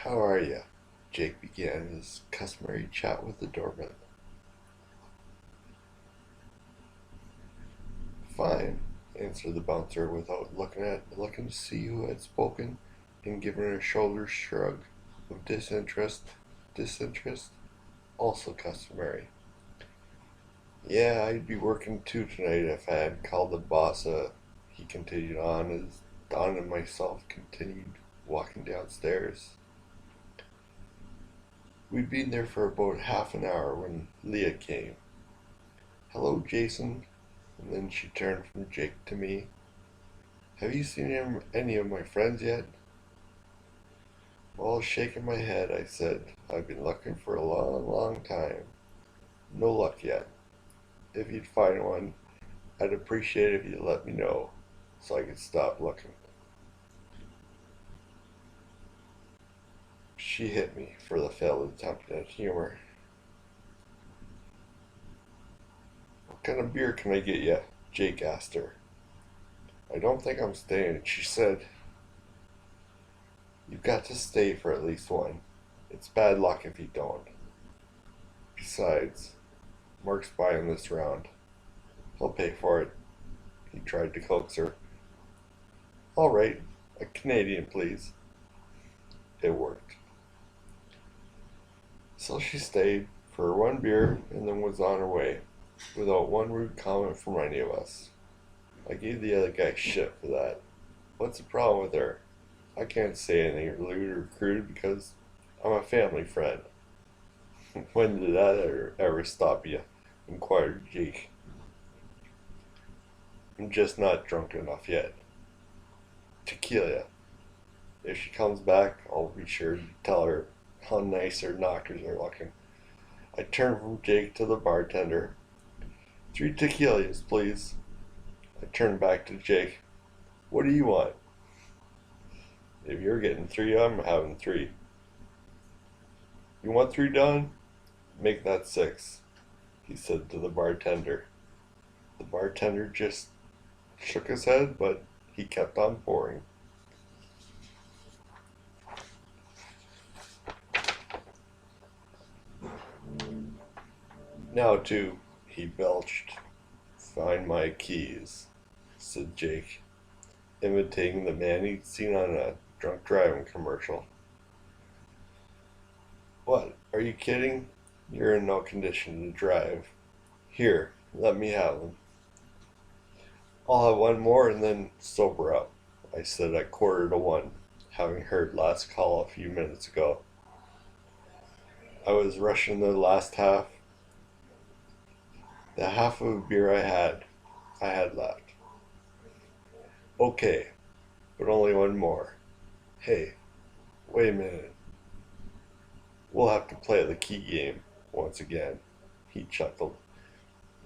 "How are you?" Jake began his customary chat with the doorman. "Fine," answered the bouncer without looking to see who had spoken, and giving a shoulder shrug of disinterest. Disinterest, also customary. "Yeah, I'd be working too tonight if I had called the boss," he continued on as Don and myself continued walking downstairs. We'd been there for about half an hour when Leah came. "Hello, Jason," and then she turned from Jake to me. "Have you seen any of my friends yet?" While shaking my head, I said, "I've been looking for a long, long time. No luck yet. If you'd find one, I'd appreciate it if you'd let me know, so I could stop looking." She hit me for the failed attempt at humor. "What kind of beer can I get you?" Jake asked her. "I don't think I'm staying," she said. "You've got to stay for at least one. It's bad luck if you don't. Besides, Mark's buying this round. He'll pay for it." He tried to coax her. "All right, a Canadian, please." It worked. So she stayed for one beer and then was on her way, without one rude comment from any of us. I gave the other guy shit for that. What's the problem with her? I can't say anything rude or crude because I'm a family friend. "When did that ever stop you?" inquired Jake. "I'm just not drunk enough yet." "Tequila. If she comes back, I'll be sure to tell her how nice her knockers are looking." I turned from Jake to the bartender. "3 tequilas, please." I turned back to Jake. "What do you want?" "If you're getting 3, I'm having 3. You want 3 done? Make that 6, he said to the bartender. The bartender just shook his head, but he kept on pouring. "Now, too," he belched. "Find my keys," said Jake, imitating the man he'd seen on a drunk driving commercial. "What, are you kidding? You're in no condition to drive. Here, let me have them." "I'll have one more and then sober up," I said at 1:45, having heard last call a few minutes ago. I was rushing the last half. The half of a beer I had left. "Okay, but only one more. Hey, wait a minute. We'll have to play the key game once again," he chuckled,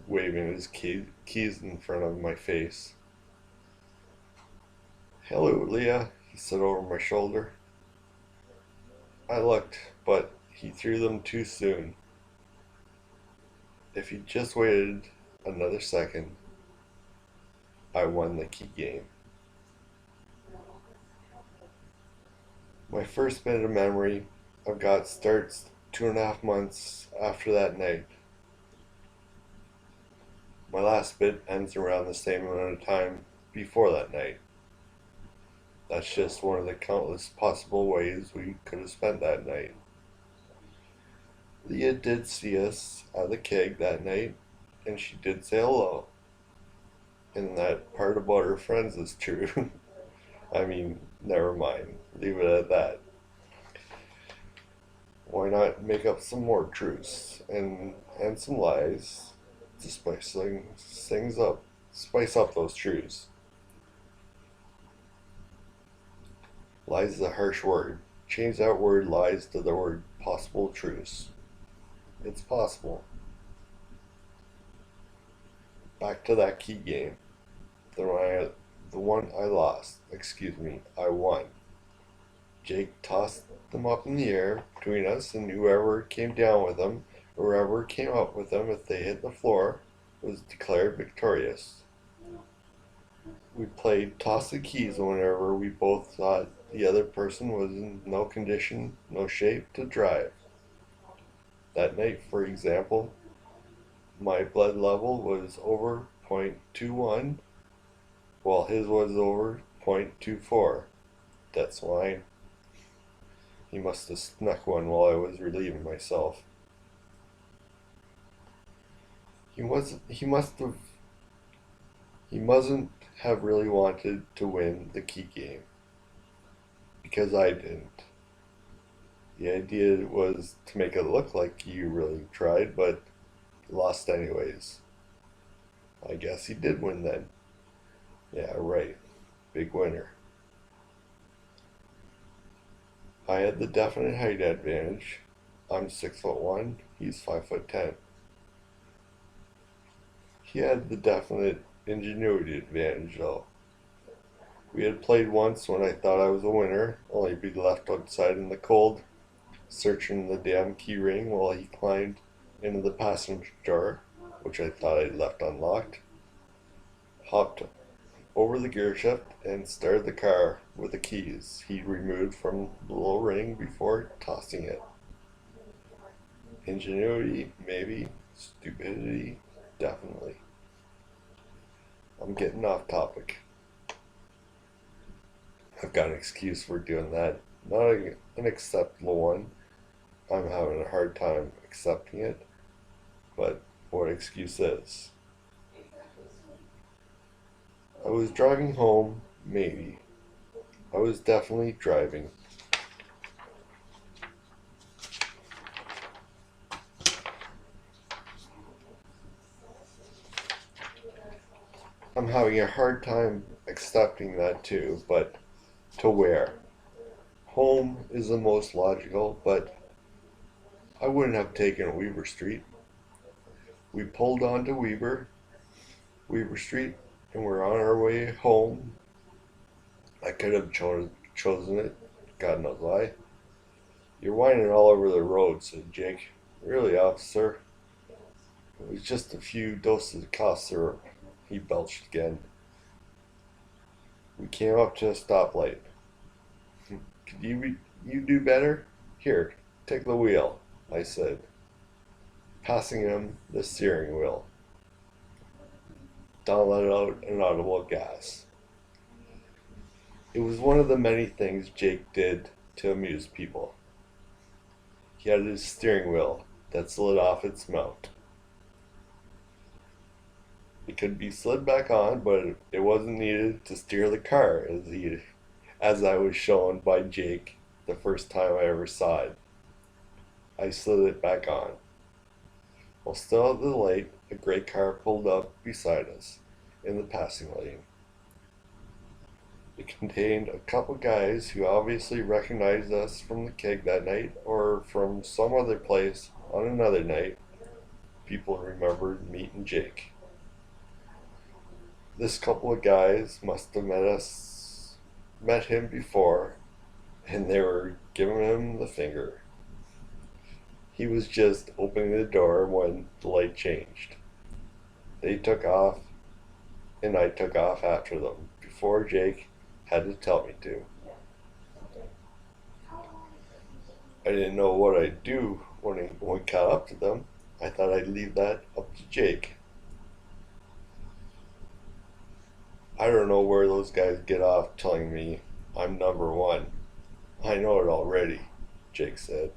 waving his keys in front of my face. "Hello, Leah," he said over my shoulder. I looked, but he threw them too soon. If he'd just waited another second, I won the key game. My first bit of memory I've got starts 2.5 months after that night. My last bit ends around the same amount of time before that night. That's just one of the countless possible ways we could have spent that night. Leah did see us at the keg that night, and she did say hello. And that part about her friends is true. I mean, never mind. Leave it at that. Why not make up some more truths and some lies to spice up those truths? Lies is a harsh word. Change that word lies to the word possible truths. It's possible. Back to that key game. The one I lost. Excuse me, I won. Jake tossed them up in the air between us, and whoever came down with them, or whoever came up with them if they hit the floor, was declared victorious. We played toss the keys whenever we both thought the other person was in no condition, no shape to drive. That night, for example, my blood level was over 0.21 while his was over 0.24. That's why he must have snuck one while I was relieving myself. He mustn't have really wanted to win the key game, because I didn't. The idea was to make it look like you really tried, but you lost anyways. I guess he did win then. Yeah, right. Big winner. I had the definite height advantage. I'm 6'1", he's 5'10". He had the definite ingenuity advantage though. We had played once when I thought I was a winner, only to be left outside in the cold, searching the damn key ring while he climbed into the passenger door, which I thought I'd left unlocked, hopped over the gear shift, and started the car with the keys he'd removed from the little ring before tossing it. Ingenuity, maybe. Stupidity, definitely. I'm getting off topic. I've got an excuse for doing that. Not an acceptable one. I'm having a hard time accepting it. But what excuse is? I was driving home, maybe. I was definitely driving. I'm having a hard time accepting that too, but to where? Home is the most logical, but I wouldn't have taken Weaver Street. We pulled onto Weaver Street, and we're on our way home. I could have chosen it, God knows why. You're whining all over the road, said Jake. Really, officer? It was just a few doses of cough syrup. He belched again. We came up to a stoplight. Could you do better? Here, take the wheel, I said, passing him the steering wheel. Don let out an audible gasp. It was one of the many things Jake did to amuse people. He had his steering wheel that slid off its mount. It could be slid back on, but it wasn't needed to steer the car, as I was shown by Jake the first time I ever saw it. I slid it back on. While still at the light, a gray car pulled up beside us in the passing lane. It contained a couple guys who obviously recognized us from the keg that night or from some other place on another night. People remembered meeting Jake. This couple of guys must have met him before, and they were giving him the finger. He was just opening the door when the light changed. They took off, and I took off after them before Jake had to tell me to. I didn't know what I'd do when we caught up to them. I thought I'd leave that up to Jake. I don't know where those guys get off telling me I'm number one. I know it already, Jake said.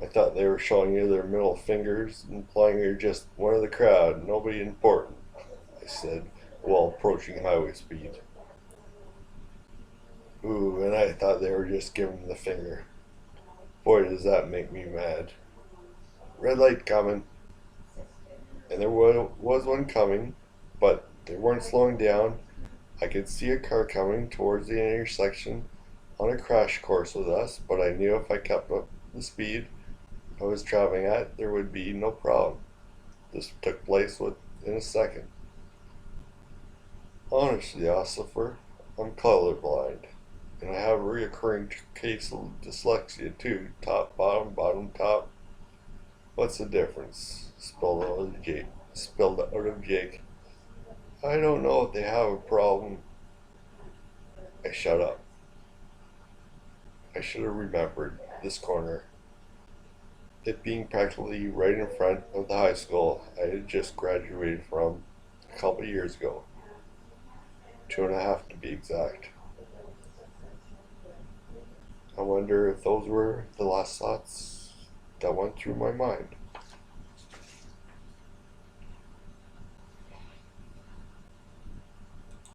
I thought they were showing you their middle fingers, implying you're just one of the crowd, nobody important, I said, while approaching highway speed. Ooh, and I thought they were just giving the finger. Boy, does that make me mad. Red light coming. And there was one coming, but they weren't slowing down. I could see a car coming towards the intersection on a crash course with us, but I knew if I kept up the speed I was traveling at, there would be no problem. This took place within a second. Honestly, Ossifer, I'm colorblind, and I have a reoccurring case of dyslexia too. Top, bottom, bottom, top. What's the difference? Spilled out of Jake. I don't know if they have a problem. I shut up. I should have remembered this corner, it being practically right in front of the high school I had just graduated from a couple of years ago. 2.5 to be exact. I wonder if those were the last thoughts that went through my mind.